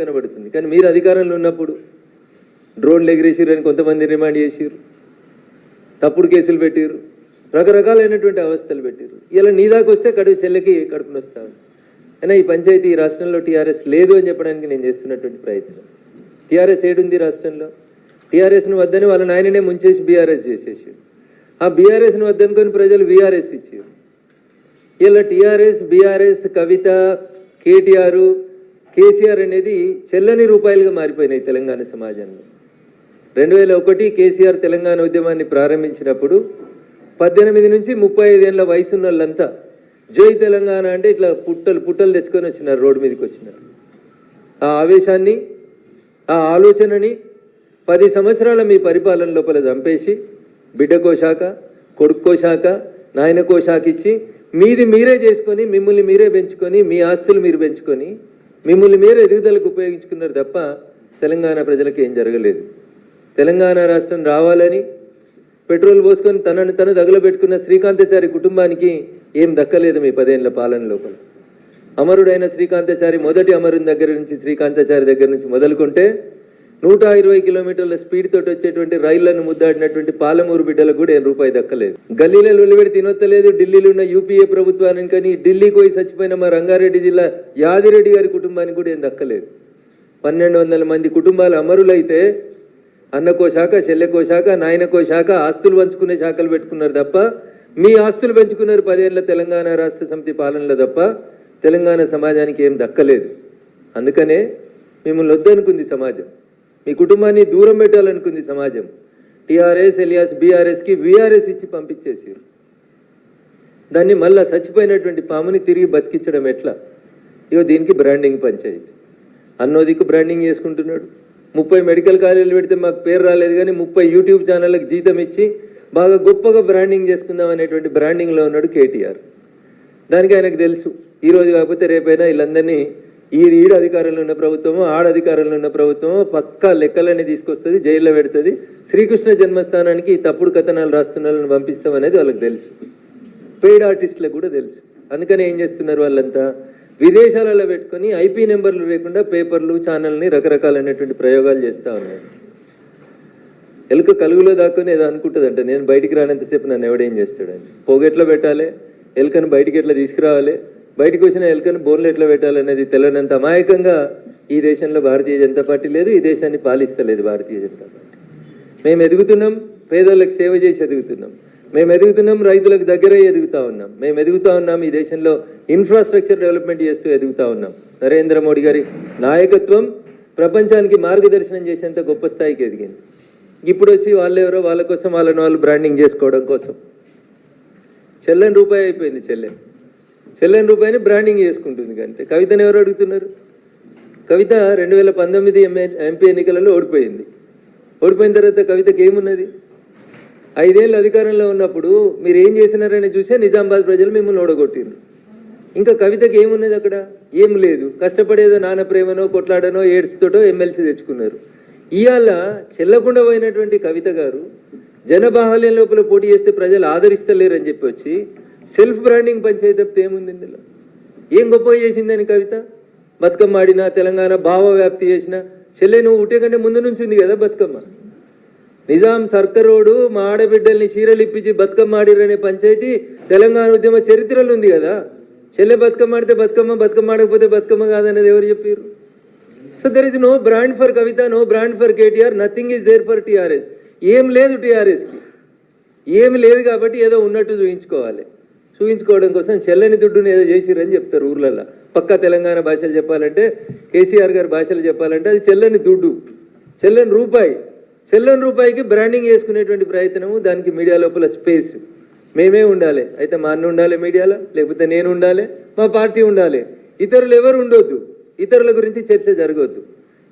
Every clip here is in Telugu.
కనబడుతుంది. కానీ మీరు అధికారంలో ఉన్నప్పుడు డ్రోన్లు ఎగిరేసిరు అని కొంతమంది రిమాండ్ చేసిరు, తప్పుడు కేసులు పెట్టిరు, రకరకాలైనటువంటి అవస్థలు పెట్టిరు. ఇలా నీ దాకా వస్తే చెల్లెకి కడుపుని వస్తాను అయినా ఈ పంచాయతీ ఈ రాష్ట్రంలో టీఆర్ఎస్ లేదు అని చెప్పడానికి నేను చేస్తున్నటువంటి ప్రయత్నం. టీఆర్ఎస్ ఏడుంది రాష్ట్రంలో? టీఆర్ఎస్ను వద్దని వాళ్ళ నాయననే ముంచేసి బీఆర్ఎస్ చేసేసి ఆ బీఆర్ఎస్ను వద్దనుకొని ప్రజలు బీఆర్ఎస్ ఇచ్చారు. ఇలా టీఆర్ఎస్, బీఆర్ఎస్, కవిత, కేటీఆర్, కేసీఆర్ అనేది చెల్లని రూపాయలుగా మారిపోయినాయి తెలంగాణ సమాజంలో. 2001 కేసీఆర్ తెలంగాణ ఉద్యమాన్ని ప్రారంభించినప్పుడు 18 నుంచి 35 ఏళ్ళ వయసున్న వాళ్ళంతా జై తెలంగాణ అంటే ఇట్లా పుట్టలు తెచ్చుకొని వచ్చినారు, రోడ్డు మీదకి వచ్చినారు. ఆ ఆవేశాన్ని, ఆ ఆలోచనని 10 సంవత్సరాల మీ పరిపాలన లోపల చంపేసి బిడ్డకో శాఖ, కొడుక్కో శాఖ, నాయనకో శాఖ ఇచ్చి మీది మీరే చేసుకొని, మిమ్మల్ని మీరే పెంచుకొని, మీ ఆస్తులు మీరు పెంచుకొని, మిమ్మల్ని మీరే ఎదుగుదలకు ఉపయోగించుకున్నారు తప్ప తెలంగాణ ప్రజలకు ఏం జరగలేదు. తెలంగాణ రాష్ట్రం రావాలని పెట్రోల్ పోసుకొని తనను తను తగులబెట్టుకున్న శ్రీకాంతాచారి కుటుంబానికి ఏం దక్కలేదు మీ 10 ఏళ్ల పాలన లోపల. అమరుడైన శ్రీకాంతాచారి, మొదటి అమరుని దగ్గర నుంచి, శ్రీకాంతాచారి దగ్గర నుంచి మొదలుకుంటే 120 కిలోమీటర్ల స్పీడ్ తోటి వచ్చేటువంటి రైళ్లను ముద్దాడినటువంటి పాలమూరు బిడ్డలకు కూడా ఏం రూపాయి దక్కలేదు. గల్లీలలో వెలువడి తినొత్తలేదు. ఢిల్లీలో ఉన్న యూపీఏ ప్రభుత్వానికి కానీ ఢిల్లీకి పోయి చచ్చిపోయిన మా రంగారెడ్డి జిల్లా యాదిరెడ్డి గారి కుటుంబానికి కూడా ఏం దక్కలేదు. 1200 మంది కుటుంబాలు అమరులైతే అన్నకో శాఖ, చెల్లెకో శాఖ, నాయనకో శాఖ, ఆస్తులు పంచుకునే శాఖలు పెట్టుకున్నారు తప్ప మీ ఆస్తులు పెంచుకున్నారు 10 ఏళ్ల తెలంగాణ రాష్ట్ర సమితి పాలనలో తప్ప తెలంగాణ సమాజానికి ఏం దక్కలేదు. అందుకనే మిమ్మల్ని వద్దనుకుంది సమాజం, మీ కుటుంబాన్ని దూరం పెట్టాలనుకుంది సమాజం. టీఆర్ఎస్ ఎలియాస్ బీఆర్ఎస్కి వీఆర్ఎస్ ఇచ్చి పంపించేసారు. దాన్ని మళ్ళా చచ్చిపోయినటువంటి పాముని తిరిగి బతికించడం ఎట్లా? ఇగో దీనికి బ్రాండింగ్ పంచాయతీ. అన్నోదికు బ్రాండింగ్ చేసుకుంటున్నాడు. 30 మెడికల్ కాలేజీలు పెడితే మాకు పేరు రాలేదు కానీ 30 యూట్యూబ్ ఛానళ్ళకి జీతం ఇచ్చి బాగా గొప్పగా బ్రాండింగ్ చేసుకుందాం అనేటువంటి బ్రాండింగ్లో ఉన్నాడు కేటీఆర్. దానికి ఆయనకు తెలుసు ఈరోజు కాకపోతే రేపైనా వీళ్ళందరినీ ఈడు అధికారంలో ఉన్న ప్రభుత్వమో, అధికారంలో ఉన్న ప్రభుత్వమో పక్కా లెక్కలన్నీ తీసుకొస్తుంది, జైల్లో పెడుతుంది. శ్రీకృష్ణ జన్మస్థానానికి తప్పుడు కథనాలు రాస్తున్న వాళ్ళని పంపిస్తాం అనేది వాళ్ళకి తెలుసు. పెయిడ్ ఆర్టిస్టులకు కూడా తెలుసు. అందుకని ఏం చేస్తున్నారు వాళ్ళంతా? విదేశాలలో పెట్టుకొని ఐపీ నెంబర్లు లేకుండా పేపర్లు, ఛానల్ని రకరకాలైనటువంటి ప్రయోగాలు చేస్తూ ఉన్నారు. ఎలుక కలుగులో దాక్కుని ఏదో అనుకుంటుందంట, నేను బయటికి రానంతసేపు నన్ను ఎవడేం చేస్తాడని. పోగెట్లా పెట్టాలి, ఎలుకను బయటికి ఎట్లా తీసుకురావాలి, బయటకు వచ్చిన ఎలుకను బోన్లు ఎట్లా పెట్టాలనేది తెలియనంత అమాయకంగా ఈ దేశంలో భారతీయ జనతా పార్టీ లేదు, ఈ దేశాన్ని పాలిస్తలేదు భారతీయ జనతా పార్టీ. మేము ఎదుగుతున్నాం, పేదోళ్ళకి సేవ చేసి ఎదుగుతున్నాం. మేము ఎదుగుతున్నాం, రైతులకు దగ్గర ఎదుగుతా ఉన్నాం. మేము ఎదుగుతా ఉన్నాం, ఈ దేశంలో ఇన్ఫ్రాస్ట్రక్చర్ డెవలప్మెంట్ చేస్తూ ఎదుగుతా ఉన్నాం. నరేంద్ర మోడీ గారి నాయకత్వం ప్రపంచానికి మార్గదర్శనం చేసేంత గొప్ప స్థాయికి ఎదిగింది. ఇప్పుడు వచ్చి వాళ్ళెవరో వాళ్ళ కోసం వాళ్ళని వాళ్ళు బ్రాండింగ్ చేసుకోవడం కోసం చెల్లని రూపాయి అయిపోయింది. చెల్లని రూపాయిని బ్రాండింగ్ చేసుకుంటుంది. కంటే కవితను ఎవరు అడుగుతున్నారు? కవిత 2019 ఎంపీ ఎన్నికలలో ఓడిపోయింది. ఓడిపోయిన తర్వాత కవితకి ఏమున్నది? 5 ఏళ్ళు అధికారంలో ఉన్నప్పుడు మీరు ఏం చేసినారని చూసే నిజామాబాద్ ప్రజలు మిమ్మల్ని ఓడగొట్టిండ్రు. ఇంకా కవితకి ఏమున్నది అక్కడ? ఏం లేదు. కష్టపడేదో నాన్న ప్రేమనో, కొట్లాడనో, ఏడ్స్తోటో ఎమ్మెల్సీ తెచ్చుకున్నారు. ఇవాళ చెల్లకుండా పోయినటువంటి కవిత గారు జనబాహల్యం లోపల పోటీ చేస్తే ప్రజలు ఆదరిస్తలేరని చెప్పి వచ్చి సెల్ఫ్ బ్రాండింగ్ పంచాయతీ తప్పితే ఏముంది ఇందులో? ఏం గొప్ప చేసిందని కవిత? బతుకమ్మ ఆడినా, తెలంగాణ భావ వ్యాప్తి చేసిన చెల్లె నువ్వు ఉట్టే కంటే ముందు నుంచి ఉంది కదా బతుకమ్మ. నిజాం సర్కరోడు మా ఆడబిడ్డల్ని చీరలు ఇప్పించి బతుకమ్మ ఆడిరనే పంచాయతీ తెలంగాణ ఉద్యమ చరిత్రలో ఉంది కదా. చెల్లె బతుకమ్మ ఆడితే బతుకమ్మ, బతుకమ్మ ఆడకపోతే బతుకమ్మ కాదనేది ఎవరు చెప్పారు? So there is no brand for Kavitha, no brand for KTR, nothing is there for TRS. ఏం లేదు టీఆర్ఎస్కి, ఏమి లేదు కాబట్టి ఏదో ఉన్నట్టు చూపించుకోవడం కోసం చెల్లని దుడ్డుని ఏదో చేసిరని చెప్తారు ఊర్లలో. పక్కా తెలంగాణ భాషలు చెప్పాలంటే, కేసీఆర్ గారి భాషలు చెప్పాలంటే అది చెల్లని దుడ్డు, చెల్లని రూపాయి. చెల్లని రూపాయికి బ్రాండింగ్ చేసుకునేటువంటి ప్రయత్నము, దానికి మీడియా లోపల స్పేస్ మేమే ఉండాలి. అయితే మా అన్న ఉండాలి మీడియాలో, లేకపోతే నేను ఉండాలి, మా పార్టీ ఉండాలి. ఇతరులు ఎవరు ఉండొద్దు, ఇతరుల గురించి చర్చ జరగవద్దు.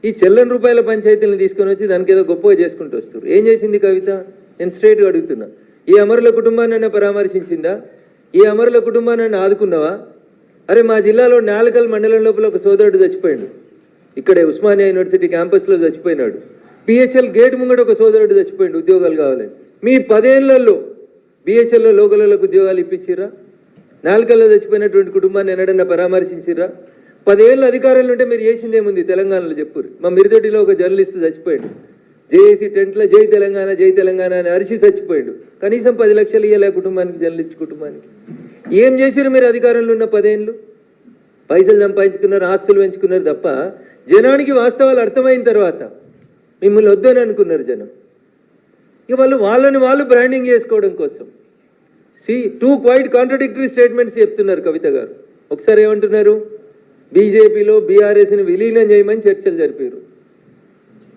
ఈ చెల్లని రూపాయల పంచాయతీలను తీసుకొని వచ్చి దానికి ఏదో గొప్పగా చేసుకుంటూ వస్తారు. ఏం చేసింది కవిత? నేను స్ట్రైట్గా అడుగుతున్నా. ఈ అమరుల కుటుంబాన్ని పరామర్శించిందా? ఈ అమరుల కుటుంబాన్ని ఆదుకున్నావా? అరే మా జిల్లాలో నాలుకల్ మండలం లోపల ఒక సోదరుడు చచ్చిపోయాడు. ఇక్కడే ఉస్మానియా యూనివర్సిటీ క్యాంపస్లో చచ్చిపోయినాడు. పిహెచ్ఎల్ గేట్ ముంగట ఒక సోదరుడు చచ్చిపోయాడు ఉద్యోగాలు కావాలని. మీ 10 ఏళ్లలో బిహెచ్ఎల్లో లోకలకు ఉద్యోగాలు ఇప్పించిరా? నాలుకల్లో చచ్చిపోయినటువంటి కుటుంబాన్ని ఎన్నడన్నా పరామర్శించిరా? 10 ఏళ్ళు అధికారంలో ఉంటే మీరు చేసింది ఏముంది తెలంగాణలో చెప్పురు. మా మిరిదొడ్డిలో ఒక జర్నలిస్ట్ చచ్చిపోయాడు. జేఏసీ టెంట్లో జై తెలంగాణ అని అరిచి చచ్చిపోయాడు. కనీసం 10 లక్షలు ఇవ్వలే కుటుంబానికి, జర్నలిస్ట్ కుటుంబానికి. ఏం చేశారు మీరు అధికారంలో ఉన్న 10 ఏళ్ళు? పైసలు సంపాదించుకున్నారు, ఆస్తులు పెంచుకున్నారు తప్ప జనానికి వాస్తవాలు అర్థమైన తర్వాత మిమ్మల్ని వద్దని అనుకున్నారు జనం. ఇక వాళ్ళని వాళ్ళు బ్రాండింగ్ చేసుకోవడం కోసం టూ క్వైట్ కాంట్రడిక్టరీ స్టేట్మెంట్స్ చెప్తున్నారు కవిత గారు. ఒకసారి ఏమంటున్నారు, బీజేపీలో బీఆర్ఎస్ని విలీనం చేయమని చర్చలు జరిపారు.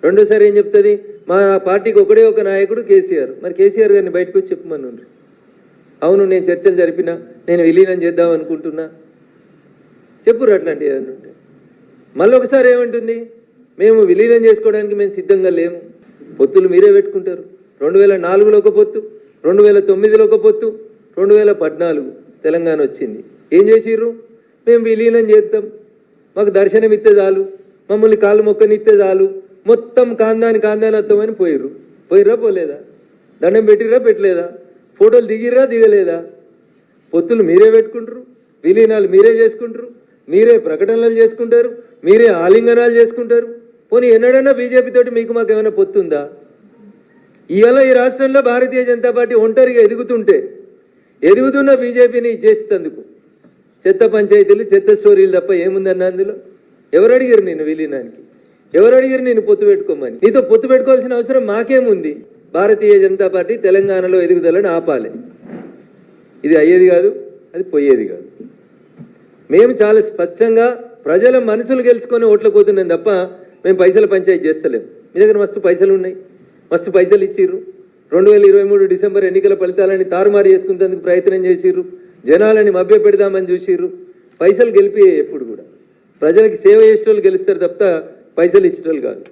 రెండోసారి ఏం చెప్తుంది, మా పార్టీకి ఒకడే ఒక నాయకుడు కేసీఆర్. మరి కేసీఆర్ గారిని బయటకు వచ్చి చెప్పమన్నారు. అవును నేను చర్చలు జరిపినా, నేను విలీనం చేద్దాం అనుకుంటున్నా చెప్పురు. అట్లాంటివి ఏమైనా ఉంటే మళ్ళీ ఒకసారి ఏమంటుంది, మేము విలీనం చేసుకోవడానికి మేము సిద్ధంగా లేము. పొత్తులు మీరే పెట్టుకుంటారు. 2004లో ఒక పొత్తు, 2009లో ఒక పొత్తు, 2014 తెలంగాణ వచ్చింది. ఏం చేసిర్రు, మేము విలీనం చేద్దాం, మాకు దర్శనం ఇస్తే చాలు, మమ్మల్ని కాళ్ళు మొక్కనిస్తే చాలు, మొత్తం కాందాని వస్తామని పోయిర్రా పోలేదా? దండం పెట్టిర్రా పెట్టలేదా? ఫోటోలు దిగలేదా? పొత్తులు మీరే పెట్టుకుంటారు, విలీనాలు మీరే చేసుకుంటారు, మీరే ప్రకటనలు చేసుకుంటారు, మీరే ఆలింగనాలు చేసుకుంటారు. పోనీ ఎన్నడన్నా బీజేపీ తోటి మీకు మాకు ఏమైనా పొత్తుందా? ఇవాళ ఈ రాష్ట్రంలో భారతీయ జనతా పార్టీ ఒంటరిగా ఎదుగుతున్న బీజేపీని చేసేందుకు చెత్త పంచాయతీలు, చెత్త స్టోరీలు తప్ప ఏముందన్న అందులో? ఎవరు అడిగారు నిన్ను విలీనానికి? ఎవరు అడిగారు నేను పొత్తు పెట్టుకోమని? నీతో పొత్తు పెట్టుకోవాల్సిన అవసరం మాకేముంది? భారతీయ జనతా పార్టీ తెలంగాణలో ఎదుగుదలని ఆపాలి. ఇది అయ్యేది కాదు, అది పోయేది కాదు. మేము చాలా స్పష్టంగా ప్రజల మనసులు గెలుచుకొని ఓట్లకు పోతున్నాం తప్ప మేము పైసల పంచాయతీ చేస్తలేము. మీ దగ్గర మస్తు పైసలు ఉన్నాయి, మస్తు పైసలు ఇచ్చిర్రు. 2023 డిసెంబర్ ఎన్నికల ఫలితాలని తారుమారు చేసుకునేందుకు ప్రయత్నం చేసిర్రు. జనాలని మభ్య పెడదామని చూసిర్రు. పైసలు గెలిపి ఎప్పుడు కూడా ప్రజలకి సేవ చేసేటోళ్ళు గెలుస్తారు తప్ప పైసలు ఇచ్చేటోళ్ళు కాదు.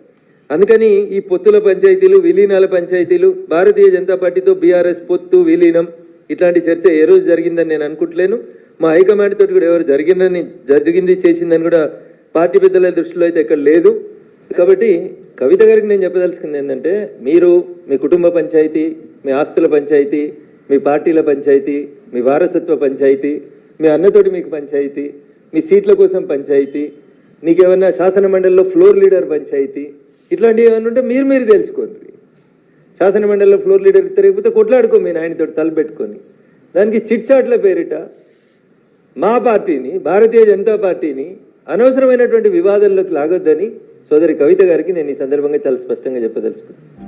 అందుకని ఈ పొత్తుల పంచాయతీలు, విలీనాల పంచాయతీలు, భారతీయ జనతా పార్టీతో బీఆర్ఎస్ పొత్తు, విలీనం ఇట్లాంటి చర్చ ఏ రోజు జరిగిందని నేను అనుకుంటలేను. మా హైకమాండ్ తోటి కూడా ఎవరు జరిగింది చేసిందని కూడా పార్టీ పెద్దల దృష్టిలో అయితే ఎక్కడ లేదు. కాబట్టి కవిత గారికి నేను చెప్పదలుచుకుంది ఏంటంటే, మీరు మీ కుటుంబ పంచాయతీ, మీ ఆస్తుల పంచాయతీ, మీ పార్టీల పంచాయతీ, మీ వారసత్వ పంచాయతీ, మీ అన్నతోటి మీకు పంచాయతీ, మీ సీట్ల కోసం పంచాయతీ, నీకేమన్నా శాసన మండలిలో ఫ్లోర్ లీడర్ పంచాయతీ, ఇట్లాంటివి ఏమన్నా ఉంటే మీరు తెలుసుకోండి. శాసన మండలిలో ఫ్లోర్ లీడర్ తిరిగిపోతే కొట్లాడుకో మీ నాయనతో తలపెట్టుకొని. దానికి చిట్చాట్ల పేరిట మా పార్టీని, భారతీయ జనతా పార్టీని అనవసరమైనటువంటి వివాదంలోకి లాగొద్దని సోదరి కవిత గారికి నేను ఈ సందర్భంగా చాలా స్పష్టంగా చెప్పదలుచుకున్నాను.